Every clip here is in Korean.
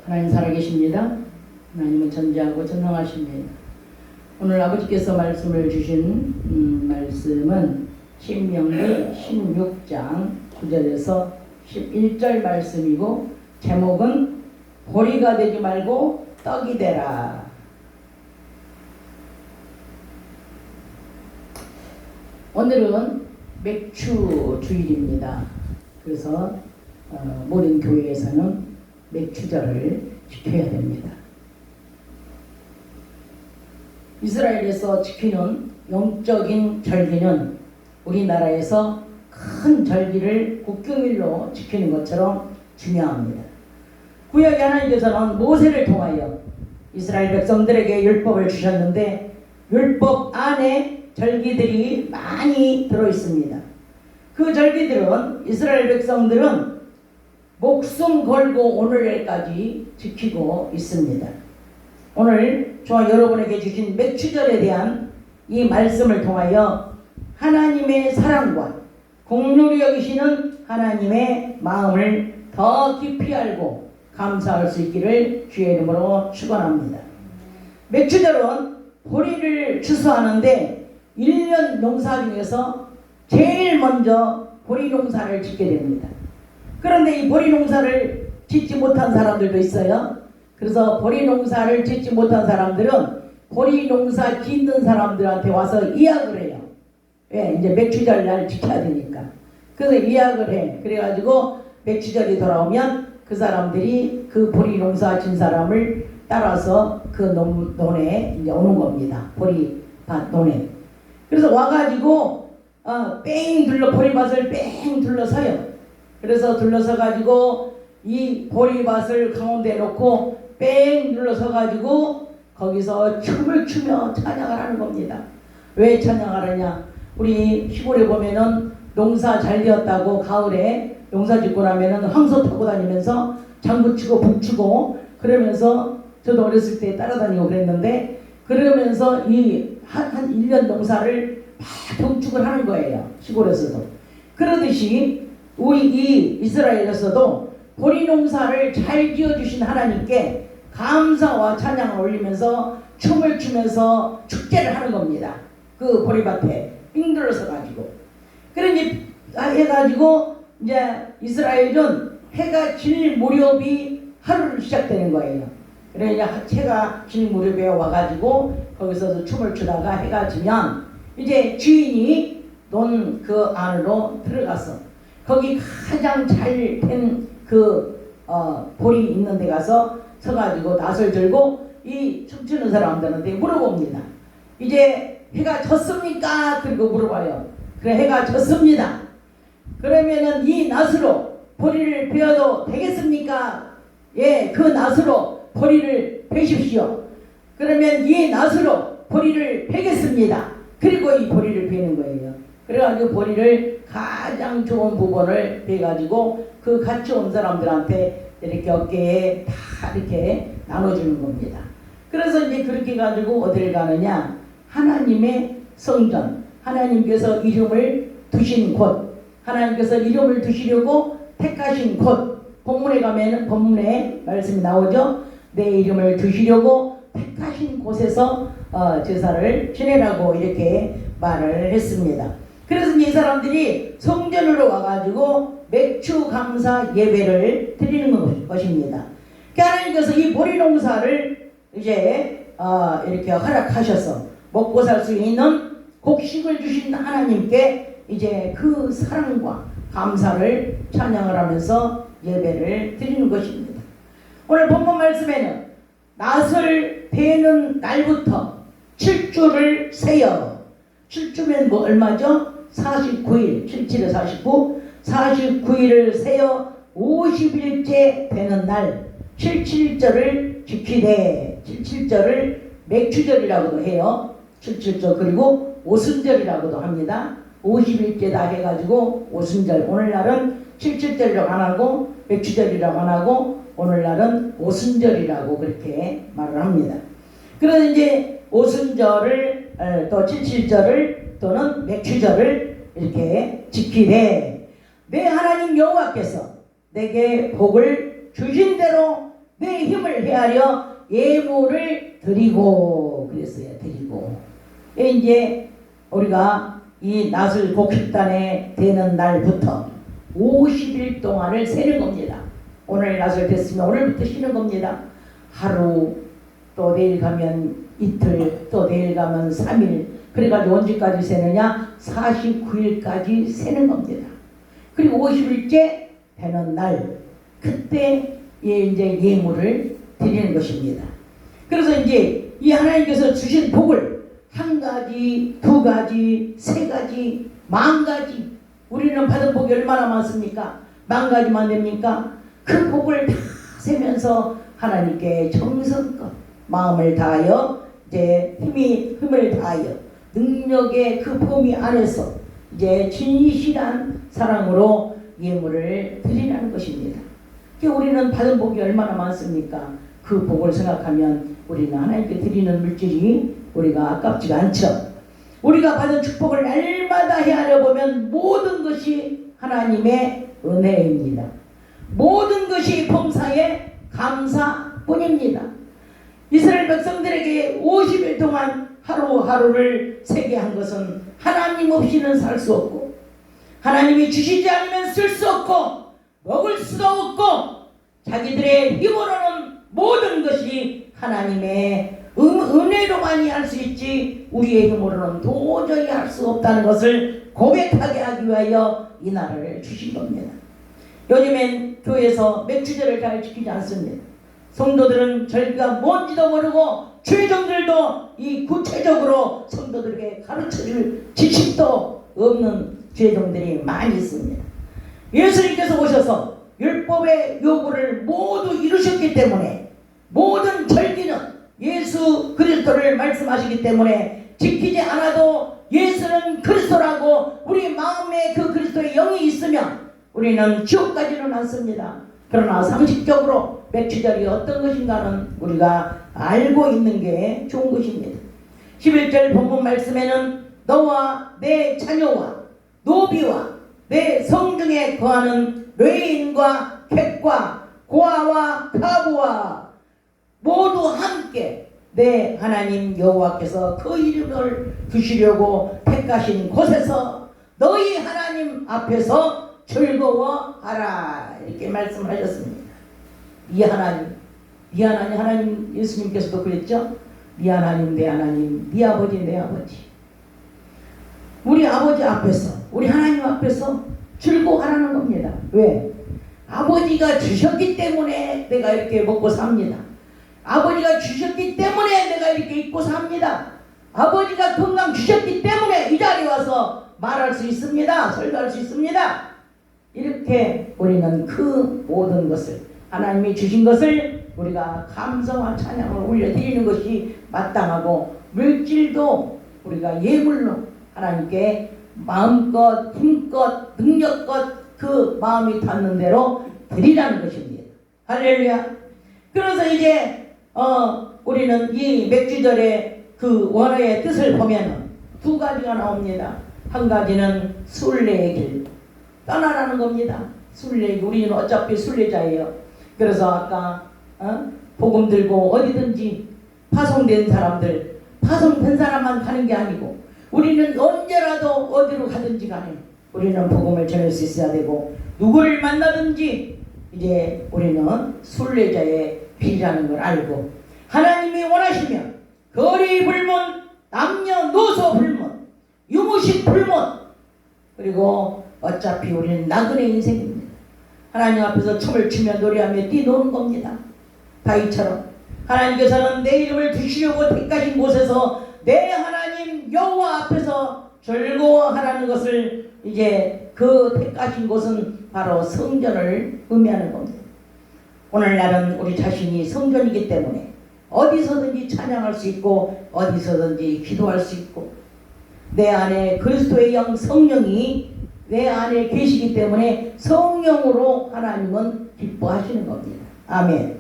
하나님 살아계십니다. 하나님은 전지하고 전능하십니다. 오늘 아버지께서 말씀을 주신 말씀은 신명기 16장 9절에서 11절 말씀이고, 제목은 보리가 되지 말고 떡이 되라. 오늘은 맥주 주일입니다. 그래서 모든 교회에서는 맥주절을 지켜야 됩니다. 이스라엘에서 지키는 영적인 절기는 우리나라에서 큰 절기를 국경일로 지키는 것처럼 중요합니다. 구약의 하나님께서는 모세를 통하여 이스라엘 백성들에게 율법을 주셨는데, 율법 안에 절기들이 많이 들어있습니다. 그 절기들은 이스라엘 백성들은 목숨 걸고 오늘까지 지키고 있습니다. 오늘 저와 여러분에게 주신 맥주절에 대한 이 말씀을 통하여 하나님의 사랑과 긍휼히 여기시는 하나님의 마음을 더 깊이 알고 감사할 수 있기를 주의 이름으로 축원합니다. 맥주절은 보리를 추수하는데 1년 농사 중에서 제일 먼저 보리 농사를 짓게 됩니다. 그런데 이 보리 농사를 짓지 못한 사람들도 있어요. 그래서 보리 농사를 짓지 못한 사람들은 보리 농사 짓는 사람들한테 와서 이야기를 해요. 왜? 이제 맥주절 날 지켜야 되니까. 그래서 이야기를 해. 그래가지고 맥주절이 돌아오면 그 사람들이 그 보리 농사 진 사람을 따라서 그 논에 이제 오는 겁니다. 보리밭 논에. 그래서 와가지고 뺑 보리밭을 뺑 둘러서요. 그래서 둘러서가지고 이 보리밭을 가운데 놓고 뺑 둘러서가지고 거기서 춤을 추며 찬양을 하는 겁니다. 왜 찬양을 하냐? 우리 시골에 보면은 농사 잘 되었다고 가을에 농사 짓고 나면은 황소 타고 다니면서 장구 치고 북 치고 그러면서, 저도 어렸을 때 따라다니고 그랬는데, 그러면서 한 1년 농사를 막 경축을 하는 거예요. 시골에서도. 그러듯이 우리 이 이스라엘에서도 보리 농사를 잘 지어주신 하나님께 감사와 찬양을 올리면서 춤을 추면서 축제를 하는 겁니다. 그 보리밭에 빙 둘러서 가지고. 그러니 해가지고 이제 이스라엘은 해가 질 무렵이 하루를 시작되는 거예요. 그러니까 해가 질 무렵에 와가지고 거기서 춤을 추다가 해가 지면 이제 주인이 논 그 안으로 들어가서 거기 가장 잘 된 보리 있는 데 가서 서가지고 낯을 들고 이 춤추는 사람들한테 물어봅니다. 이제 해가 졌습니까? 그리고 물어봐요. 그래, 해가 졌습니다. 그러면은 이 낫으로 보리를 베어도 되겠습니까? 예, 그 낫으로 보리를 베십시오. 그러면 이 낫으로 보리를 베겠습니다. 그리고 이 보리를 베는 거예요. 그래가지고 보리를 가장 좋은 부분을 베가지고 그 같이 온 사람들한테 이렇게 어깨에 다 이렇게 나눠주는 겁니다. 그래서 이제 그렇게 가지고 어디를 가느냐? 하나님의 성전, 하나님께서 이름을 두신 곳, 하나님께서 이름을 두시려고 택하신 곳, 본문에 가면은 본문에 말씀이 나오죠. 내 이름을 두시려고 택하신 곳에서 제사를 지내라고 이렇게 말을 했습니다. 그래서 이 사람들이 성전으로 와가지고 맥주 감사 예배를 드리는 것입니다. 하나님께서 이 보리 농사를 이제 이렇게 허락하셔서 먹고 살 수 있는 곡식을 주신 하나님께 이제 그 사랑과 감사를 찬양을 하면서 예배를 드리는 것입니다. 오늘 본문 말씀에는 낫을 베는 날부터 7주를 세어, 7주면 뭐 얼마죠? 49일, 77에 49, 49일을 세어 50일째 되는 날 77절을 지키되, 77절을 맥주절이라고도 해요. 77절, 그리고 오순절이라고도 합니다. 50일째 다 해가지고 오순절, 오늘날은 77절이라고 안 하고 맥주절이라고 안 하고 오늘날은 오순절이라고 그렇게 말을 합니다. 그래서 이제 오순절을 또 77절을 또는 맥주절을 이렇게 지키되, 내 하나님 여호와께서 내게 복을 주신 대로 내 힘을 헤아려 예물을 드리고 그랬어요. 드리고. 이제 우리가 이 낫을 곡식단에 되는 날부터 50일 동안을 세는 겁니다. 오늘 낫을 됐으면 오늘부터 쉬는 겁니다. 하루, 또 내일 가면 이틀, 또 내일 가면 3일. 그래가지고 언제까지 세느냐? 49일까지 세는 겁니다. 그리고 50일째 되는 날, 그때 이제 예물을 드리는 것입니다. 그래서 이제 이 하나님께서 주신 복을 한 가지, 두 가지, 세 가지, 만 가지, 우리는 받은 복이 얼마나 많습니까? 만 가지만 됩니까? 그 복을 다 세면서 하나님께 정성껏 마음을 다하여 이제 힘을 다하여 능력의 그 범위 안에서 이제 진실한 사랑으로 예물을 드리라는 것입니다. 우리는 받은 복이 얼마나 많습니까? 그 복을 생각하면 우리는 하나님께 드리는 물질이 우리가 아깝지가 않죠. 우리가 받은 축복을 날마다 헤아려 보면 모든 것이 하나님의 은혜입니다. 모든 것이 범사의 감사뿐입니다. 이스라엘 백성들에게 50일 동안 하루하루를 세게 한 것은 하나님 없이는 살 수 없고, 하나님이 주시지 않으면 쓸 수 없고, 먹을 수도 없고, 자기들의 힘으로는 모든 것이 하나님의 은혜로만이 할 수 있지 우리의 힘으로는 도저히 할 수 없다는 것을 고백하게 하기 위하여 이 나라를 주신 겁니다. 요즘엔 교회에서 맥주제를 잘 지키지 않습니다. 성도들은 절기가 뭔지도 모르고 죄종들도 이 구체적으로 성도들에게 가르쳐줄 지식도 없는 죄종들이 많이 있습니다. 예수님께서 오셔서 율법의 요구를 모두 이루셨기 때문에 모든 절기는 예수 그리스도를 말씀하시기 때문에 지키지 않아도 예수는 그리스도라고 우리 마음에 그 그리스도의 영이 있으면 우리는 지옥 가지는 않습니다. 그러나 상식적으로 맥주절이 어떤 것인가는 우리가 알고 있는 게 좋은 것입니다. 11절 본문 말씀에는 너와 내 자녀와 노비와 내 성중에 거하는 레인과 객과 고아와 과부와 모두 함께 내 하나님 여호와께서 그 이름을 두시려고 택하신 곳에서 너희 하나님 앞에서 즐거워하라, 이렇게 말씀하셨습니다. 이 하나님 예수님께서도 그랬죠. 네 하나님 내 하나님, 네 아버지 내 아버지. 우리 아버지 앞에서, 우리 하나님 앞에서 즐거워하라는 겁니다. 왜? 아버지가 주셨기 때문에 내가 이렇게 먹고 삽니다. 아버지가 주셨기 때문에 내가 이렇게 입고 삽니다. 아버지가 건강 주셨기 때문에 이 자리에 와서 말할 수 있습니다. 설교할 수 있습니다. 이렇게 우리는 그 모든 것을, 하나님이 주신 것을 우리가 감사와 찬양을 올려드리는 것이 마땅하고, 물질도 우리가 예물로 하나님께 마음껏 힘껏 능력껏 그 마음이 닿는 대로 드리라는 것입니다. 할렐루야. 그래서 이제 우리는 이 맥주절의 그 원어의 뜻을 보면 두 가지가 나옵니다. 한 가지는 순례의 길, 떠나라는 겁니다. 순례, 우리는 어차피 순례자예요. 그래서 아까 복음 들고 어디든지 파송된 사람들, 파송된 사람만 가는 게 아니고 우리는 언제라도 어디로 가든지 간에 우리는 복음을 전할 수 있어야 되고, 누구를 만나든지 이제 우리는 순례자의 길이라는 걸 알고, 하나님이 원하시면 거리 불문, 남녀노소 불문, 유무식 불문, 그리고 어차피 우리는 나그네 인생입니다. 하나님 앞에서 춤을 추며 노래하며 뛰노는 겁니다. 다윗처럼 하나님께서는 내 이름을 두시려고 택하신 곳에서 내 하나님 여호와 앞에서 즐거워하라는 것을, 이제 그 택하신 곳은 바로 성전을 의미하는 겁니다. 오늘날은 우리 자신이 성전이기 때문에 어디서든지 찬양할 수 있고 어디서든지 기도할 수 있고, 내 안에 그리스도의 영 성령이 내 안에 계시기 때문에 성령으로 하나님은 기뻐하시는 겁니다. 아멘.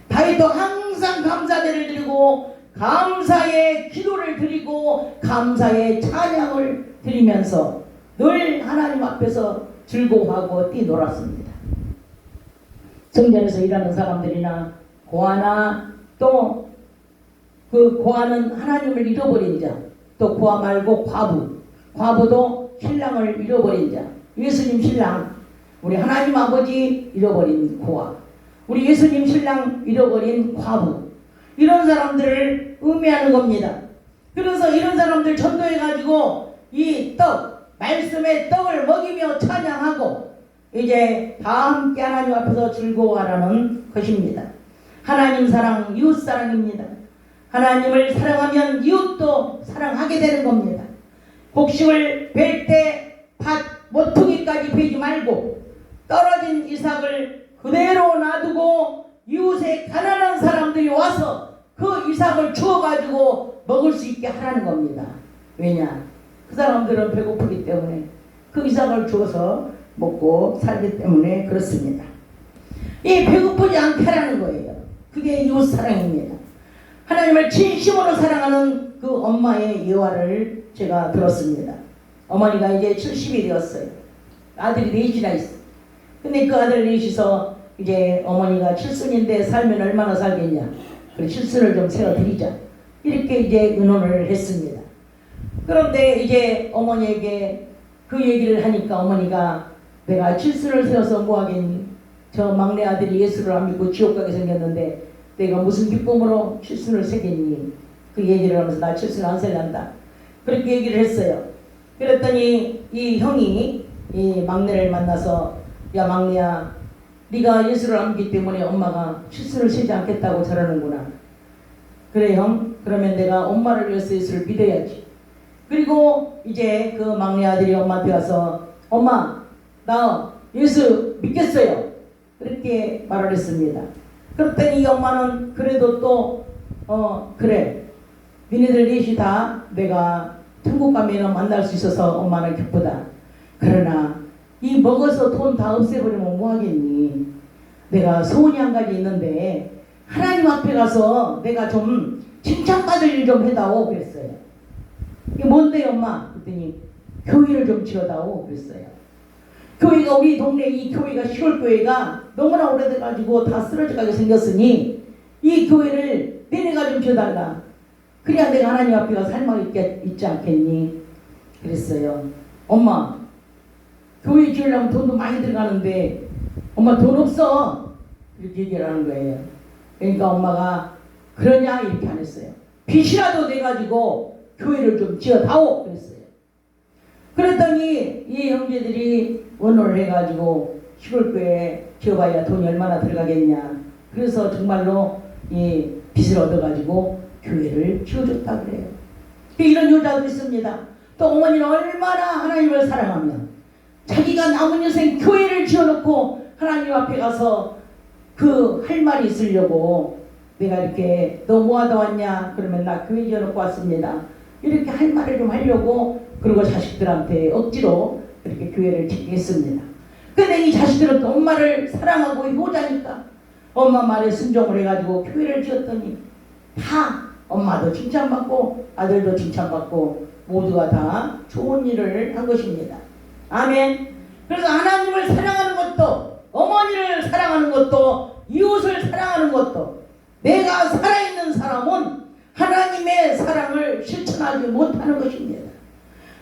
다윗도 항상 감사제를 드리고 감사의 기도를 드리고 감사의 찬양을 드리면서 늘 하나님 앞에서 즐거워하고 뛰놀았습니다. 성전에서 일하는 사람들이나 고아나 또 그 고아는 하나님을 잃어버린 자, 또 고아 말고 과부도 신랑을 잃어버린 자, 예수님 신랑, 우리 하나님 아버지 잃어버린 고아, 우리 예수님 신랑 잃어버린 과부, 이런 사람들을 의미하는 겁니다. 그래서 이런 사람들 전도해가지고 이 말씀의 떡을 먹이며 찬양하고 이제 다 함께 하나님 앞에서 즐거워하라는 것입니다. 하나님 사랑, 이웃 사랑입니다. 하나님을 사랑하면 이웃도 사랑하게 되는 겁니다. 곡식을 벨 때 밭 모퉁이까지 베지 말고 떨어진 이삭을 그대로 놔두고 이웃의 가난한 사람들이 와서 그 이삭을 주워가지고 먹을 수 있게 하라는 겁니다. 왜냐? 그 사람들은 배고프기 때문에 그 이삭을 주어서 먹고 살기 때문에 그렇습니다. 이 배고프지 않게 하라는 거예요. 그게 이웃 사랑입니다. 하나님을 진심으로 사랑하는 그 엄마의 예화를 제가 들었습니다. 어머니가 이제 70이 되었어요. 아들이 넷이나 있어요. 근데 그 아들 넷이서 이제 어머니가 칠순인데 살면 얼마나 살겠냐. 그래 칠순을 좀 세워드리자. 이렇게 이제 의논을 했습니다. 그런데 이제 어머니에게 그 얘기를 하니까 어머니가 내가 칠순을 세워서 뭐 하겠니? 저 막내 아들이 예수를 안 믿고 지옥 가게 생겼는데 내가 무슨 기쁨으로 칠순을 세겠니? 그 얘기를 하면서 나 칠순 안 셀란다. 그렇게 얘기를 했어요. 그랬더니 이 형이 이 막내를 만나서 야 막내야 네가 예수를 안 믿기 때문에 엄마가 칠순을 세지 않겠다고 저러는구나. 그래 형, 그러면 내가 엄마를 위해서 예수를 믿어야지. 그리고 이제 그 막내 아들이 엄마한테 와서 엄마 나 예수 믿겠어요. 그렇게 말을 했습니다. 그랬더니 이 엄마는 그래도 또 그래 니네들 넷이 다 내가 천국 가면 만날 수 있어서 엄마는 기쁘다. 그러나 이 먹어서 돈 다 없애버리면 뭐하겠니? 내가 소원이 한 가지 있는데 하나님 앞에 가서 내가 좀 칭찬받을 일 좀 해다오 그랬어요. 이게 뭔데 엄마? 그랬더니 교회를 좀 지어다오 그랬어요. 교회가 우리 동네 이 교회가 시골교회가 너무나 오래돼가지고 다 쓰러져가게 생겼으니 이 교회를 너네가 좀 지어달라. 그래야 내가 하나님 앞에 가서 할 말 있지 않겠니? 그랬어요. 엄마 교회 지으려면 돈도 많이 들어가는데 엄마 돈 없어. 이렇게 얘기를 하는 거예요. 그러니까 엄마가 그러냐 이렇게 안 했어요. 빚이라도 내가지고 교회를 좀 지어다오 그랬어요. 그랬더니 이 형제들이 원호를 해가지고 시골교회 지어봐야 돈이 얼마나 들어가겠냐. 그래서 정말로 이 빚을 얻어가지고 교회를 지어줬다 그래요. 이런 여자도 있습니다. 또 어머니는 얼마나 하나님을 사랑하면 자기가 남은 인생 교회를 지어놓고 하나님 앞에 가서 그 할 말이 있으려고 내가 이렇게 너 뭐하다 왔냐 그러면 나 교회 지어놓고 왔습니다. 이렇게 할 말을 좀 하려고 그리고 자식들한테 억지로 이렇게 교회를 짓게 했습니다. 근데 이 자식들은 또 엄마를 사랑하고 효자니까 엄마 말에 순종을 해가지고 교회를 지었더니 다 엄마도 칭찬받고 아들도 칭찬받고 모두가 다 좋은 일을 한 것입니다. 아멘. 그래서 하나님을 사랑하는 것도 어머니를 사랑하는 것도 이웃을 사랑하는 것도 내가 살아있는 사람은 하나님의 사랑을 실천하지 못하는 것입니다.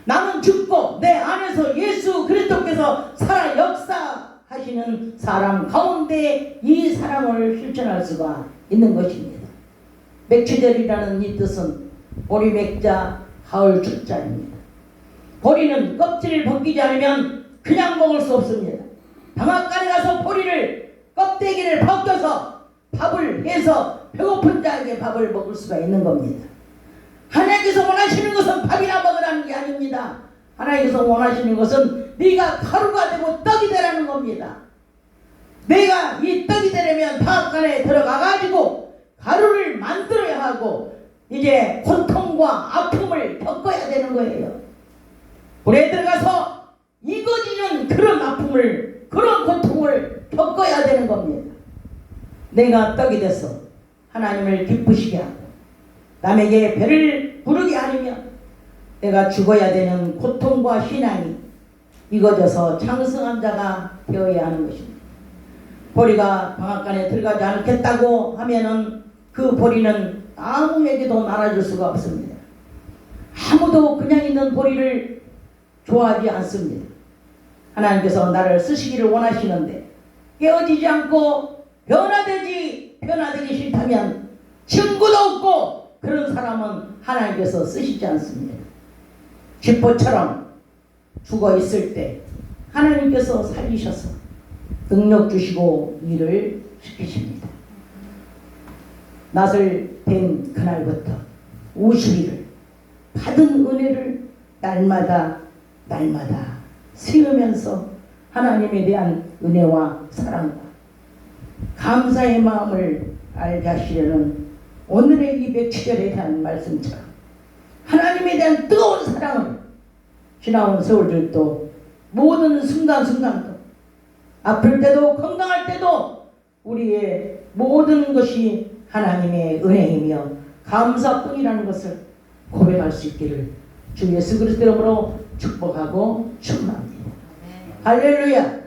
나는 죽고 내 안에서 예수 그리스도께서 살아 역사하시는 사람 가운데 이 사랑을 실천할 수가 있는 것입니다. 맥추절이라는 이 뜻은 보리 맥자 가을 축자입니다. 보리는 껍질을 벗기지 않으면 그냥 먹을 수 없습니다. 방앗간에 가서 보리를 껍데기를 벗겨서 밥을 해서 배고픈 자에게 밥을 먹을 수가 있는 겁니다. 하나님께서 원하시는 것은 밥이나 먹으라는 게 아닙니다. 하나님께서 원하시는 것은 네가 가루가 되고 떡이 되라는 겁니다. 내가 이 떡이 되려면 방앗간에 들어가가지고 가루를 만들어야 하고 이제 고통과 아픔을 겪어야 되는 거예요. 불에 들어가서 이거지는 그런 아픔을 그런 고통을 겪어야 되는 겁니다. 내가 떡이 돼서 하나님을 기쁘시게 하고 남에게 배를 부르게 하려면 내가 죽어야 되는 고통과 신앙이 이거져서 장성한 자가 되어야 하는 것입니다. 보리가 방앗간에 들어가지 않겠다고 하면은 그 보리는 아무에게도 나눠줄 수가 없습니다. 아무도 그냥 있는 보리를 좋아하지 않습니다. 하나님께서 나를 쓰시기를 원하시는데 깨어지지 않고 변화되기 싫다면 친구도 없고 그런 사람은 하나님께서 쓰시지 않습니다. 쥐포처럼 죽어 있을 때 하나님께서 살리셔서 능력 주시고 일을 시키십니다. 낫을 된 그날부터 50일을 받은 은혜를 날마다 세우면서 하나님에 대한 은혜와 사랑과 감사의 마음을 알게 하시려는 오늘의 이 백치절에 대한 말씀처럼 하나님에 대한 뜨거운 사랑을 지나온 세월들도 모든 순간순간도 아플 때도 건강할 때도 우리의 모든 것이 하나님의 은혜이며 감사뿐이라는 것을 고백할 수 있기를 주 예수 그리스도 이름으로 축복하고 축원합니다. 할렐루야.